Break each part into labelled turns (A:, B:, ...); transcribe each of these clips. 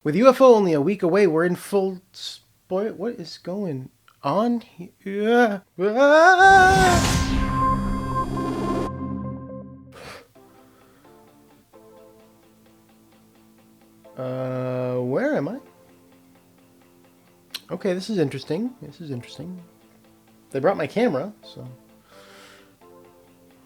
A: With UFO only a week away, we're in full spoil. What is going on here? Where am I? Okay, this is interesting. They brought my camera, so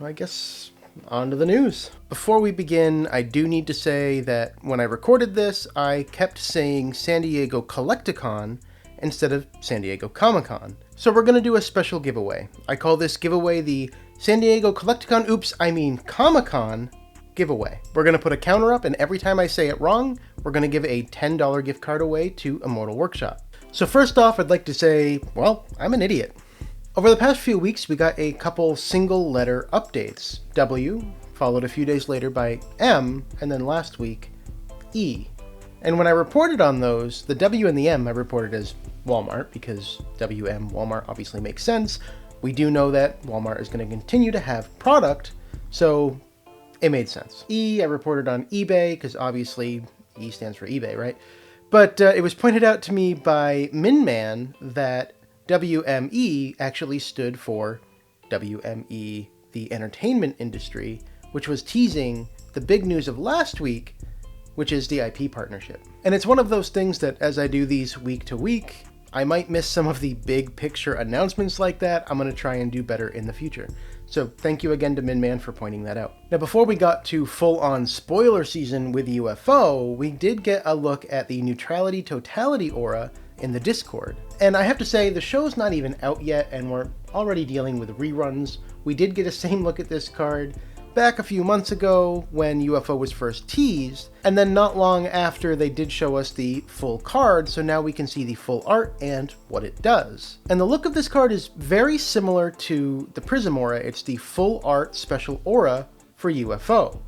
A: I guess on to the news. Before we begin, I do need to say that when I recorded this, I kept saying San Diego Collecticon instead of San Diego Comic-Con. So we're going to do a special giveaway. I call this giveaway the San Diego Collecticon, Comic-Con giveaway. We're going to put a counter up, and every time I say it wrong, we're going to give a $10 gift card away to Immortal Workshop. So first off, I'd like to say, well, I'm an idiot. Over the past few weeks, we got a couple single letter updates. W, followed a few days later by M, and then last week, E. And when I reported on those, the W and the M I reported as Walmart, because WM Walmart obviously makes sense. We do know that Walmart is going to continue to have product, so it made sense. E, I reported on eBay, because obviously E stands for eBay, right? But it was pointed out to me by Minman that WME actually stood for WME, the entertainment industry, which was teasing the big news of last week, which is the IP partnership. And it's one of those things that as I do these week to week, I might miss some of the big picture announcements like that. I'm going to try and do better in the future. So thank you again to Minman for pointing that out. Now, before we got to full-on spoiler season with UFO, we did get a look at the Neutrality Totality aura in the Discord. And I have to say, the show's not even out yet, and we're already dealing with reruns. We did get a same look at this card back a few months ago when UFO was first teased, and then not long after they did show us the full card, so now we can see the full art and what it does. And the look of this card is very similar to the Prism Aura. It's the full art special aura for UFO,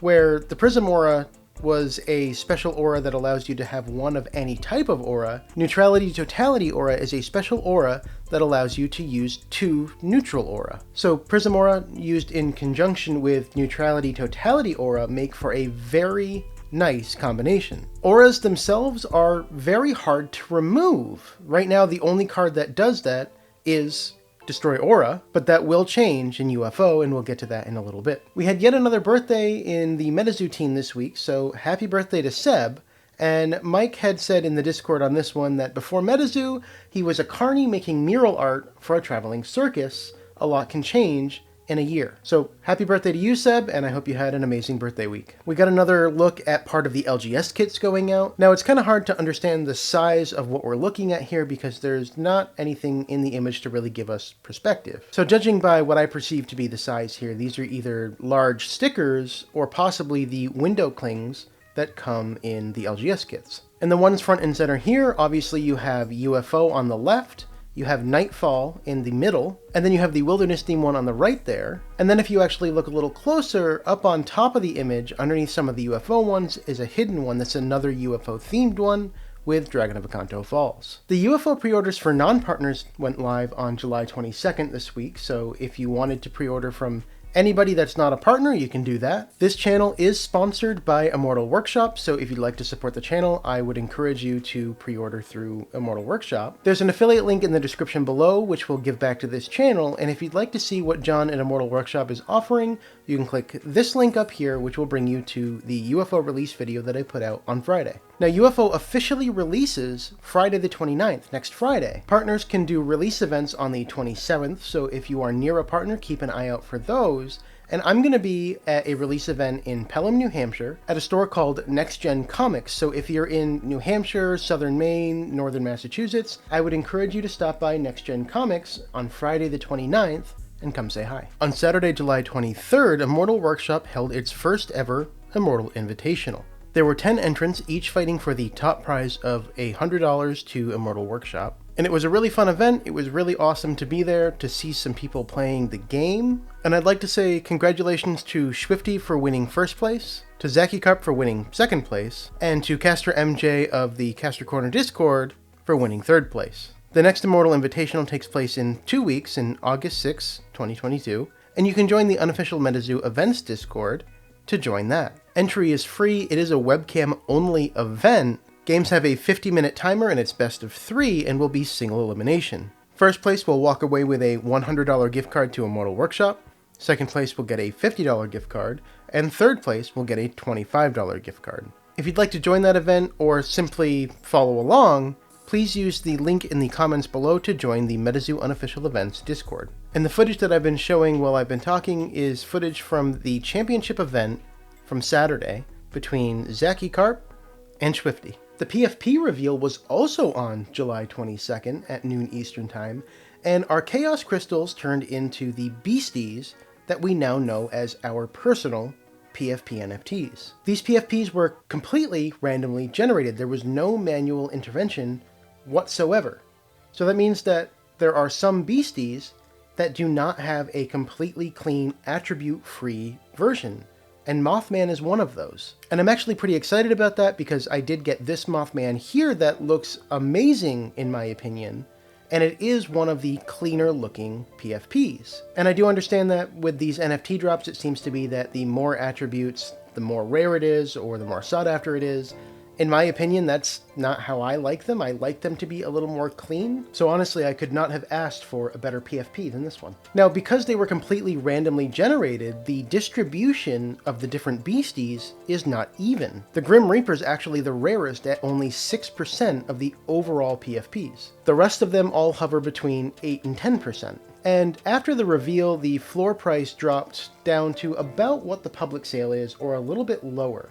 A: where the Prism Aura was a special aura that allows you to have one of any type of aura. Neutrality Totality aura is a special aura that allows you to use two neutral aura. So Prism Aura used in conjunction with Neutrality Totality aura make for a very nice combination. Auras themselves are very hard to remove. Right now, the only card that does that is Destroy Aura, but that will change in UFO, and we'll get to that in a little bit. We had yet another birthday in the MetaZoo team this week, so happy birthday to Seb. And Mike had said in the Discord on this one that before MetaZoo, he was a carny making mural art for a traveling circus. A lot can change in a year. So happy birthday to you, Seb, and I hope you had an amazing birthday week. We got another look at part of the LGS kits going out. Now, it's kind of hard to understand the size of what we're looking at here because there's not anything in the image to really give us perspective. So judging by what I perceive to be the size here, these are either large stickers or possibly the window clings that come in the LGS kits. And the ones front and center here, obviously you have UFO on the left, you have Nightfall in the middle, and then you have the Wilderness theme one on the right there. And then if you actually look a little closer, up on top of the image, underneath some of the UFO ones, is a hidden one that's another UFO themed one with Dragon of Akanto Falls. The UFO pre-orders for non-partners went live on July 22nd this week, so if you wanted to pre-order from anybody that's not a partner, you can do that. This channel is sponsored by Immortal Workshop, so if you'd like to support the channel, I would encourage you to pre-order through Immortal Workshop. There's an affiliate link in the description below, which will give back to this channel, and if you'd like to see what John at Immortal Workshop is offering, you can click this link up here, which will bring you to the UFO release video that I put out on Friday. Now, UFO officially releases Friday the 29th, next Friday. Partners can do release events on the 27th, so if you are near a partner, keep an eye out for those. And I'm going to be at a release event in Pelham, New Hampshire, at a store called Next Gen Comics. So if you're in New Hampshire, Southern Maine, Northern Massachusetts, I would encourage you to stop by Next Gen Comics on Friday the 29th and come say hi. On Saturday, July 23rd, Immortal Workshop held its first ever Immortal Invitational. There were 10 entrants, each fighting for the top prize of $100 to Immortal Workshop. And it was a really fun event. It was really awesome to be there, to see some people playing the game. And I'd like to say congratulations to Swifty for winning first place, to Zachy Cup for winning second place, and to Caster MJ of the Caster Corner Discord for winning third place. The next Immortal Invitational takes place in 2 weeks, in August 6, 2022, and you can join the unofficial MetaZoo Events Discord to join that. Entry is free. It is a webcam-only event, Games have a 50-minute timer and it's best of 3 and will be single elimination. First place will walk away with a $100 gift card to Immortal Workshop, second place will get a $50 gift card, and third place will get a $25 gift card. If you'd like to join that event or simply follow along, please use the link in the comments below to join the MetaZoo Unofficial Events Discord. And the footage that I've been showing while I've been talking is footage from the championship event from Saturday between Zachy Carp and Swifty. The PFP reveal was also on July 22nd at noon Eastern Time, and our Chaos Crystals turned into the beasties that we now know as our personal PFP NFTs. These PFPs were completely randomly generated. There was no manual intervention whatsoever. So that means that there are some beasties that do not have a completely clean, attribute-free version. And Mothman is one of those. And I'm actually pretty excited about that because I did get this Mothman here that looks amazing in my opinion. And it is one of the cleaner looking PFPs. And I do understand that with these NFT drops, it seems to be that the more attributes, the more rare it is, or the more sought after it is. In my opinion, that's not how I like them. I like them to be a little more clean. So honestly, I could not have asked for a better PFP than this one. Now, because they were completely randomly generated, the distribution of the different beasties is not even. The Grim Reaper is actually the rarest at only 6% of the overall PFPs. The rest of them all hover between 8 and 10%. And after the reveal, the floor price dropped down to about what the public sale is, or a little bit lower.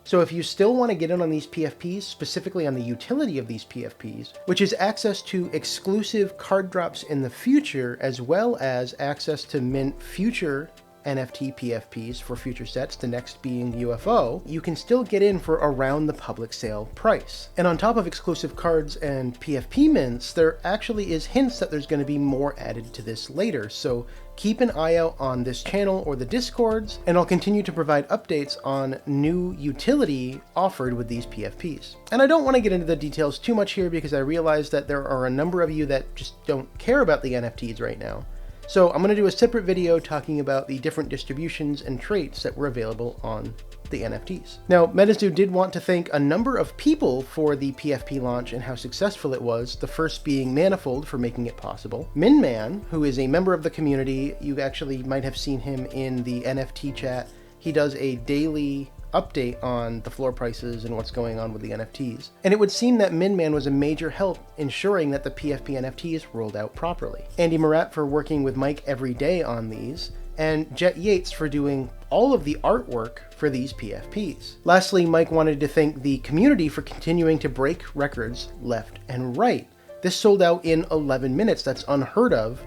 A: So if you still want to get in on these PFPs, specifically on the utility of these PFPs, which is access to exclusive card drops in the future, as well as access to mint future NFT PFPs for future sets, the next being UFO, you can still get in for around the public sale price. And on top of exclusive cards and PFP mints, there actually is hints that there's going to be more added to this later, so keep an eye out on this channel or the Discords, and I'll continue to provide updates on new utility offered with these PFPs. And I don't want to get into the details too much here because I realize that there are a number of you that just don't care about the NFTs right now. So I'm going to do a separate video talking about the different distributions and traits that were available on the NFTs. Now, MetaZoo did want to thank a number of people for the PFP launch and how successful it was, the first being Manifold for making it possible. Minman, who is a member of the community, you actually might have seen him in the NFT chat. He does a daily update on the floor prices and what's going on with the NFTs. And it would seem that Minman was a major help ensuring that the PFP NFTs rolled out properly. Andy Murat for working with Mike every day on these, and Jet Yates for doing all of the artwork for these PFPs. Lastly, Mike wanted to thank the community for continuing to break records left and right. This sold out in 11 minutes. That's unheard of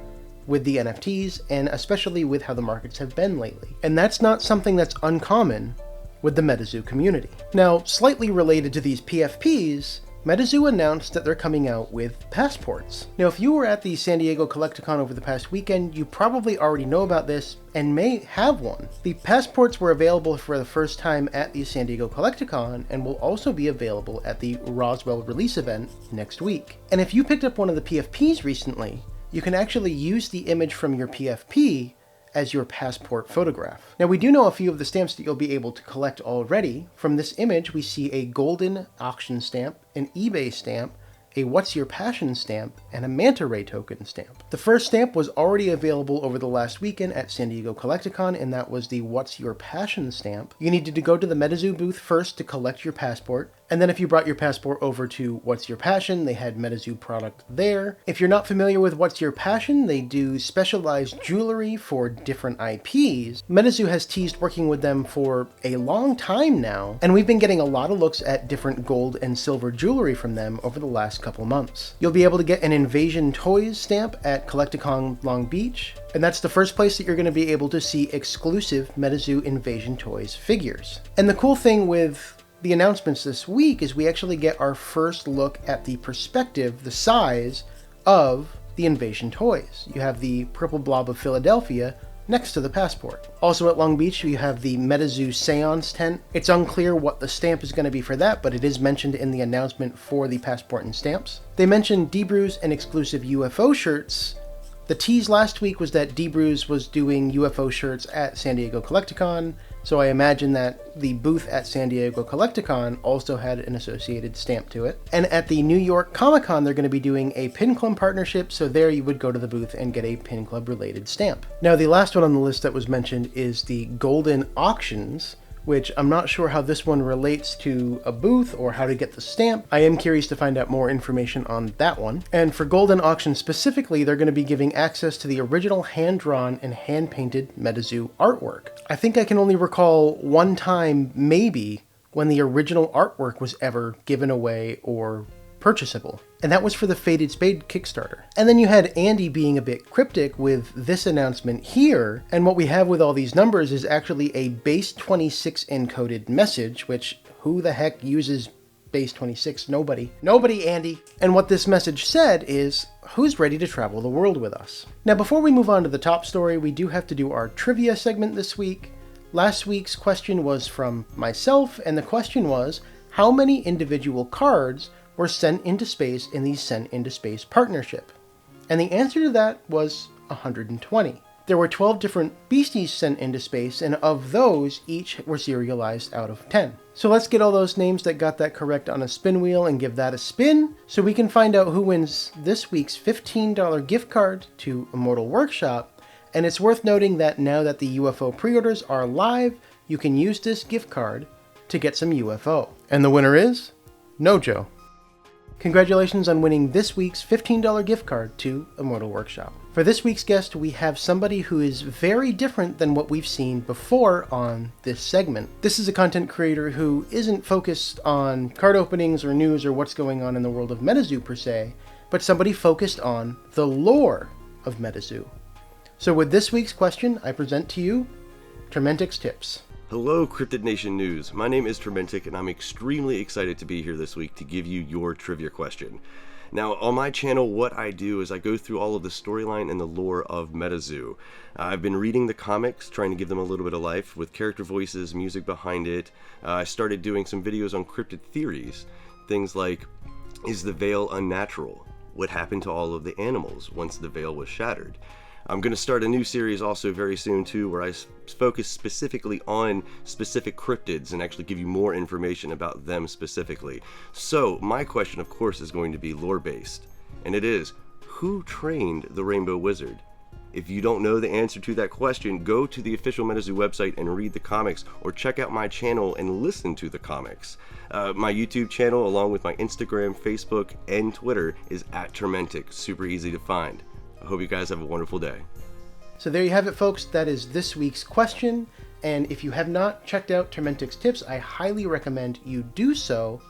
A: with the NFTs, and especially with how the markets have been lately. And that's not something that's uncommon with the MetaZoo community. Now, slightly related to these PFPs, MetaZoo announced that they're coming out with passports. Now, if you were at the San Diego Collecticon over the past weekend, you probably already know about this and may have one. The passports were available for the first time at the San Diego Collecticon and will also be available at the Roswell Release event next week. And if you picked up one of the PFPs recently, you can actually use the image from your PFP as your passport photograph. Now, we do know a few of the stamps that you'll be able to collect already. From this image, we see a golden auction stamp, an eBay stamp, a What's Your Passion stamp, and a Manta Ray token stamp. The first stamp was already available over the last weekend at San Diego Collecticon, and that was the What's Your Passion stamp. You needed to go to the MetaZoo booth first to collect your passport, and then if you brought your passport over to What's Your Passion, they had MetaZoo product there. If you're not familiar with What's Your Passion, they do specialized jewelry for different IPs. MetaZoo has teased working with them for a long time now, and we've been getting a lot of looks at different gold and silver jewelry from them over the last couple months. You'll be able to get an Invasion Toys stamp at Collecticon Long Beach, and that's the first place that you're going to be able to see exclusive MetaZoo Invasion Toys figures. And the cool thing with the announcements this week is we actually get our first look at the perspective, the size of the Invasion Toys. You have the purple blob of Philadelphia next to the passport. Also at Long Beach, you have the MetaZoo Seance tent. It's unclear what the stamp is going to be for that, but it is mentioned in the announcement for the passport and stamps. They mentioned Debrews and exclusive UFO shirts. The tease last week was that Debrews was doing UFO shirts at San Diego Collecticon. So I imagine that the booth at San Diego Collecticon also had an associated stamp to it. And at the New York Comic Con, they're going to be doing a Pin Club partnership, so there you would go to the booth and get a Pin Club related stamp. Now the last one on the list that was mentioned is the Golden Auctions, which I'm not sure how this one relates to a booth or how to get the stamp. I am curious to find out more information on that one. And for Golden Auction specifically, they're going to be giving access to the original hand-drawn and hand-painted MetaZoo artwork. I think I can only recall one time, maybe, when the original artwork was ever given away or purchasable. And that was for the Faded Spade Kickstarter. And then you had Andy being a bit cryptic with this announcement here, and what we have with all these numbers is actually a base 26 encoded message, which who the heck uses base 26? Nobody. Nobody, Andy. And what this message said is, who's ready to travel the world with us? Now before we move on to the top story, we do have to do our trivia segment this week. Last week's question was from myself, and the question was, how many individual cards were sent into space in the Sent into Space partnership? And the answer to that was 120. There were 12 different beasties sent into space, and of those, each were serialized out of 10. So let's get all those names that got that correct on a spin wheel and give that a spin, so we can find out who wins this week's $15 gift card to Immortal Workshop. And it's worth noting that now that the UFO pre-orders are live, you can use this gift card to get some UFO. And the winner is Nojo. Congratulations on winning this week's $15 gift card to Immortal Workshop. For this week's guest, we have somebody who is very different than what we've seen before on this segment. This is a content creator who isn't focused on card openings or news or what's going on in the world of MetaZoo per se, but somebody focused on the lore of MetaZoo. So with this week's question, I present to you Turmentic's Tips.
B: Hello, Cryptid Nation News. My name is Turmentic, and I'm extremely excited to be here this week to give you your trivia question. Now, on my channel, what I do is I go through all of the storyline and the lore of MetaZoo. I've been reading the comics, trying to give them a little bit of life with character voices, music behind it. I started doing some videos on cryptid theories. Things like, is the veil unnatural? What happened to all of the animals once the veil was shattered? I'm going to start a new series also very soon too, where I focus specifically on specific cryptids and actually give you more information about them specifically. So my question, of course, is going to be lore based, and it is, who trained the Rainbow Wizard? If you don't know the answer to that question, go to the official MetaZoo website and read the comics, or check out my channel and listen to the comics. My YouTube channel, along with my Instagram, Facebook, and Twitter, is @Turmentic. Super easy to find. I hope you guys have a wonderful day.
A: So there you have it, folks. That is this week's question. And if you have not checked out Turmentic's Tips, I highly recommend you do so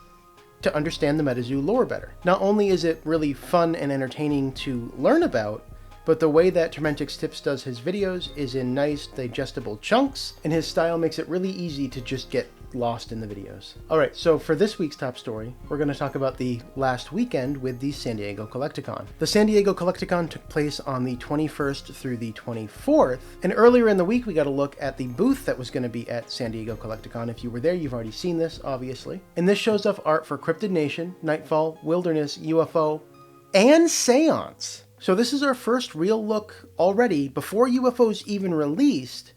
A: to understand the MetaZoo lore better. Not only is it really fun and entertaining to learn about, but the way that Turmentic's Tips does his videos is in nice, digestible chunks, and his style makes it really easy to just get lost in the videos. Alright, so for this week's top story, we're going to talk about the last weekend with the San Diego Collecticon. The San Diego Collecticon took place on the 21st through the 24th, and earlier in the week we got a look at the booth that was going to be at San Diego Collecticon. If you were there, you've already seen this, obviously. And this shows off art for Cryptid Nation, Nightfall, Wilderness, UFO, and Seance. So this is our first real look already, before UFO's even released,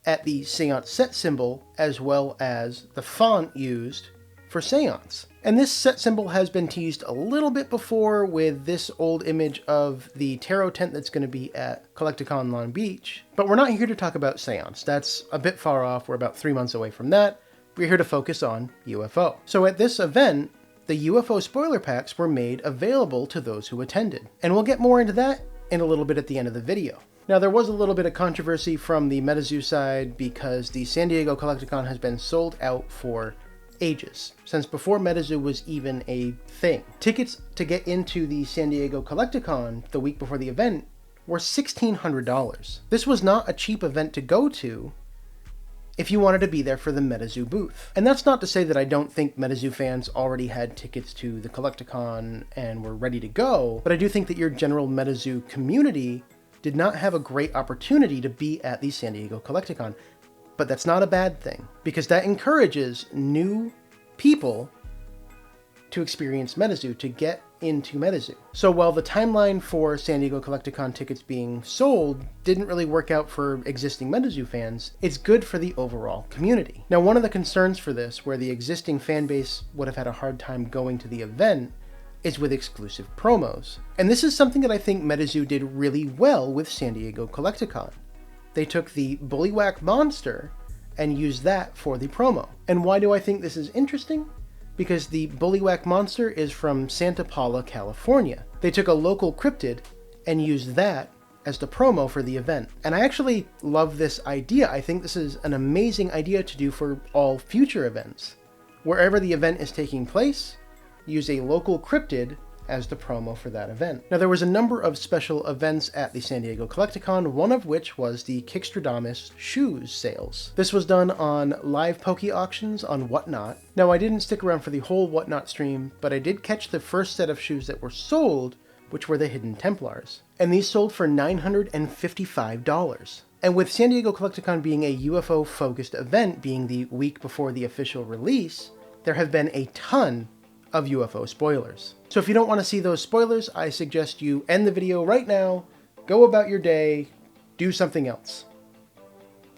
A: at the Seance set symbol, as well as the font used for Seance. And this set symbol has been teased a little bit before with this old image of the tarot tent that's going to be at Collecticon Long Beach. But we're not here to talk about Seance. That's a bit far off. We're about 3 months away from that. We're here to focus on UFO. So at this event, the UFO spoiler packs were made available to those who attended. And we'll get more into that in a little bit at the end of the video. Now, there was a little bit of controversy from the MetaZoo side because the San Diego Collecticon has been sold out for ages, since before MetaZoo was even a thing. Tickets to get into the San Diego Collecticon the week before the event were $1,600. This was not a cheap event to go to if you wanted to be there for the MetaZoo booth. And that's not to say that I don't think MetaZoo fans already had tickets to the Collecticon and were ready to go, but I do think that your general MetaZoo community did not have a great opportunity to be at the San Diego Collecticon. But that's not a bad thing, because that encourages new people to experience MetaZoo, to get into MetaZoo. So while the timeline for San Diego Collecticon tickets being sold didn't really work out for existing MetaZoo fans, it's good for the overall community. Now, one of the concerns for this, where the existing fan base would have had a hard time going to the event, is with exclusive promos. And this is something that I think MetaZoo did really well with San Diego Collecticon. They took the Bullywhack monster and used that for the promo. And why do I think this is interesting? Because the Bullywhack monster is from Santa Paula, California. They took a local cryptid and used that as the promo for the event. And I actually love this idea. I think this is an amazing idea to do for all future events. Wherever the event is taking place, use a local cryptid as the promo for that event. Now, there was a number of special events at the San Diego Collecticon, one of which was the Kickstradamus shoes sales. This was done on live Poke auctions on Whatnot. Now, I didn't stick around for the whole Whatnot stream, but I did catch the first set of shoes that were sold, which were the Hidden Templars. And these sold for $955. And with San Diego Collecticon being a UFO-focused event, being the week before the official release, there have been a ton of UFO spoilers. So if you don't want to see those spoilers, I suggest you end the video right now, go about your day, do something else.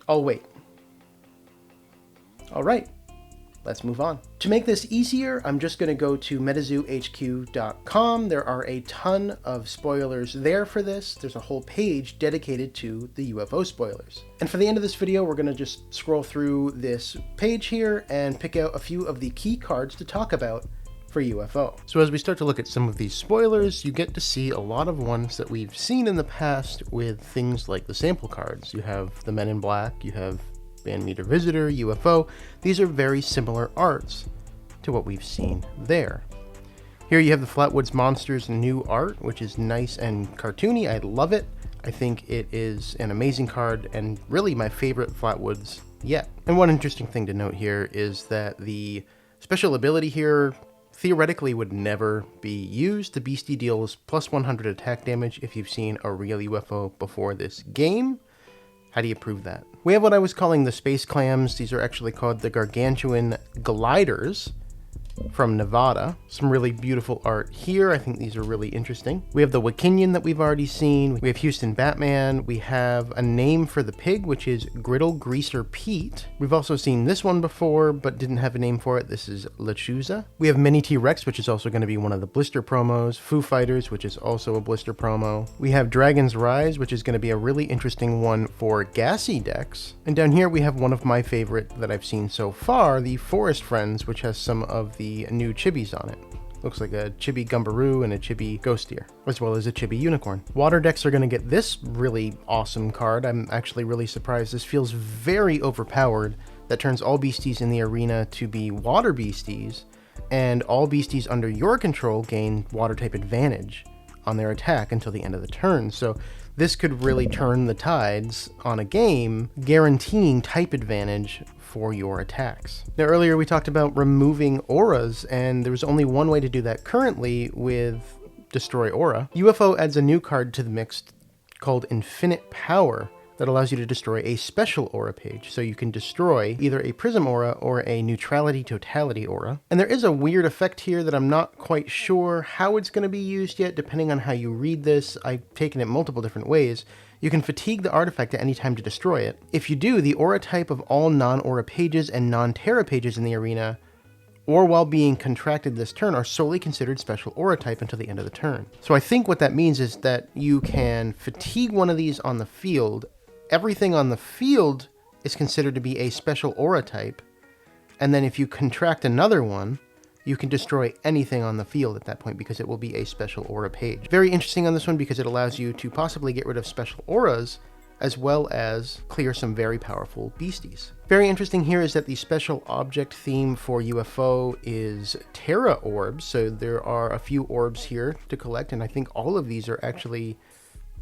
A: I'll wait. Alright, let's move on. To make this easier, I'm just going to go to MetaZooHQ.com. There are a ton of spoilers there for this. There's a whole page dedicated to the UFO spoilers. And for the end of this video, we're going to just scroll through this page here and pick out a few of the key cards to talk about for UFO. So as we start to look at some of these spoilers, you get to see a lot of ones that we've seen in the past with things like the sample cards. You have the Men in Black, you have Band Meter Visitor, UFO. These are very similar arts to what we've seen there. Here you have the Flatwoods Monsters new art, which is nice and cartoony. I love it. I think it is an amazing card and really my favorite Flatwoods yet. And one interesting thing to note here is that the special ability here theoretically would never be used. The beastie deals plus 100 attack damage if you've seen a real UFO before this game. How do you prove that? We have what I was calling the Space Clams. These are actually called the Gargantuan Gliders from Nevada. Some really beautiful art here. I think these are really interesting. We have the Wakinian that we've already seen. We have Houston Batman. We have a name for the pig, which is Griddle Greaser Pete. We've also seen this one before, but didn't have a name for it. This is Lechuza. We have Mini T-Rex, which is also going to be one of the blister promos. Foo Fighters, which is also a blister promo. We have Dragon's Rise, which is going to be a really interesting one for Gassy decks. And down here we have one of my favorite that I've seen so far, the Forest Friends, which has some of the new chibis on it. Looks like a chibi Gumbaroo and a chibi Ghost Deer, as well as a chibi Unicorn. Water decks are going to get this really awesome card. I'm actually really surprised. This feels very overpowered. That turns all beasties in the arena to be water beasties, and all beasties under your control gain water type advantage on their attack until the end of the turn. So this could really turn the tides on a game, guaranteeing type advantage for your attacks. Now earlier we talked about removing auras, and there's only one way to do that currently with Destroy Aura. UFO adds a new card to the mix called Infinite Power that allows you to destroy a special aura page. So you can destroy either a Prism Aura or a Neutrality Totality Aura. And there is a weird effect here that I'm not quite sure how it's going to be used yet, depending on how you read this. I've taken it multiple different ways. You can fatigue the artifact at any time to destroy it. If you do, the aura type of all non-aura pages and non-terra pages in the arena, or while being contracted this turn, are solely considered special aura type until the end of the turn. So I think what that means is that you can fatigue one of these on the field. Everything on the field is considered to be a special aura type, and then if you contract another one, you can destroy anything on the field at that point because it will be a special aura page. Very interesting on this one because it allows you to possibly get rid of special auras as well as clear some very powerful beasties. Very interesting here is that the special object theme for UFO is Terra orbs, so there are a few orbs here to collect, and I think all of these are actually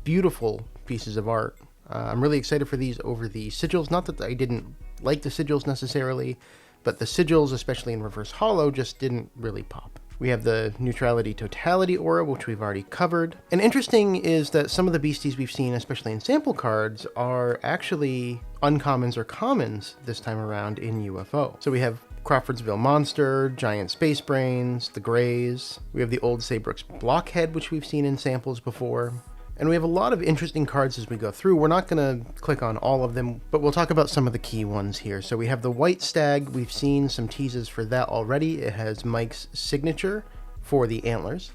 A: beautiful pieces of art. I'm really excited for these over the sigils. Not that I didn't like the sigils necessarily, but the sigils, especially in reverse holo, just didn't really pop. We have the Neutrality Totality Aura, which we've already covered. And interesting is that some of the beasties we've seen, especially in sample cards, are actually uncommons or commons this time around in UFO. So we have Crawfordsville Monster, Giant Space Brains, the Greys. We have the old Saybrook's Blockhead, which we've seen in samples before. And we have a lot of interesting cards as we go through. We're not going to click on all of them, but we'll talk about some of the key ones here. So we have the White Stag. We've seen some teases for that already. It has Mike's signature for the antlers.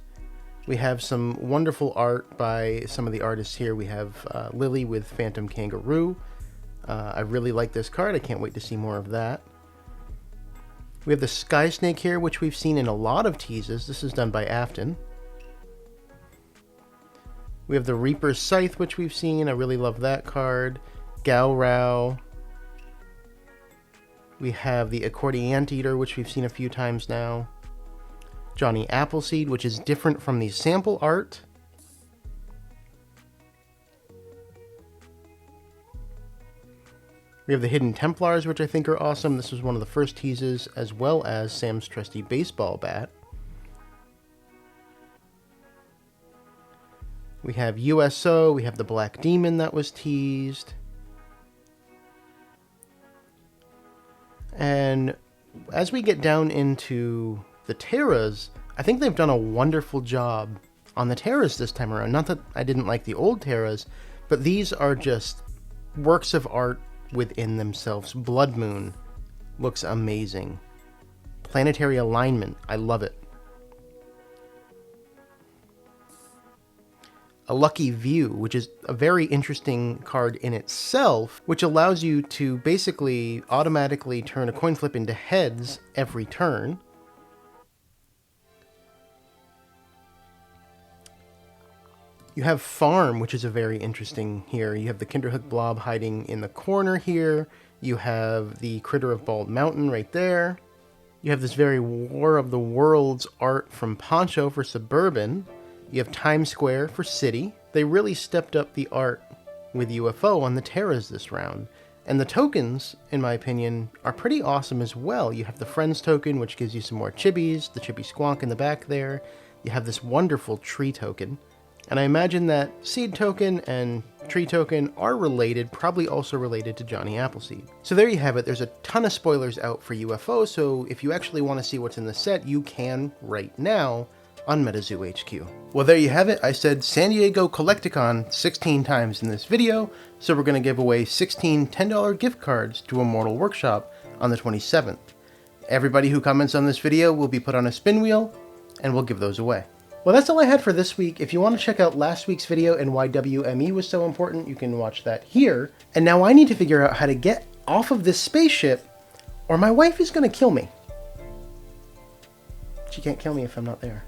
A: We have some wonderful art by some of the artists here. We have Lily with Phantom Kangaroo. I really like this card. I can't wait to see more of that. We have the Sky Snake here, which we've seen in a lot of teases. This is done by Afton. We have the Reaper's Scythe, which we've seen. I really love that card. Gao Rao. We have the Accordion Anteater, which we've seen a few times now. Johnny Appleseed, which is different from the sample art. We have the Hidden Templars, which I think are awesome. This was one of the first teases, as well as Sam's trusty baseball bat. We have USO, we have the Black Demon that was teased. And as we get down into the Terras, I think they've done a wonderful job on the Terras this time around. Not that I didn't like the old Terras, but these are just works of art within themselves. Blood Moon looks amazing. Planetary Alignment, I love it. A Lucky View, which is a very interesting card in itself, which allows you to basically automatically turn a coin flip into heads every turn. You have Farm, which is a very interesting here. You have the Kinderhook Blob hiding in the corner here. You have the Critter of Bald Mountain right there. You have this very War of the Worlds art from Poncho for Suburban. You have Times Square for City. They really stepped up the art with UFO on the Terras this round. And the tokens, in my opinion, are pretty awesome as well. You have the Friends token, which gives you some more chibis, the chibi squonk in the back there. You have this wonderful tree token. And I imagine that Seed token and Tree token are related, probably also related to Johnny Appleseed. So there you have it. There's a ton of spoilers out for UFO, so if you actually want to see what's in the set, you can right now on MetaZoo HQ. Well, there you have it. I said San Diego Collecticon 16 times in this video, so we're going to give away 16 $10 gift cards to Immortal Workshop on the 27th. Everybody who comments on this video will be put on a spin wheel, and we'll give those away. Well, that's all I had for this week. If you want to check out last week's video and why WME was so important, you can watch that here. And now I need to figure out how to get off of this spaceship, or my wife is going to kill me. She can't kill me if I'm not there.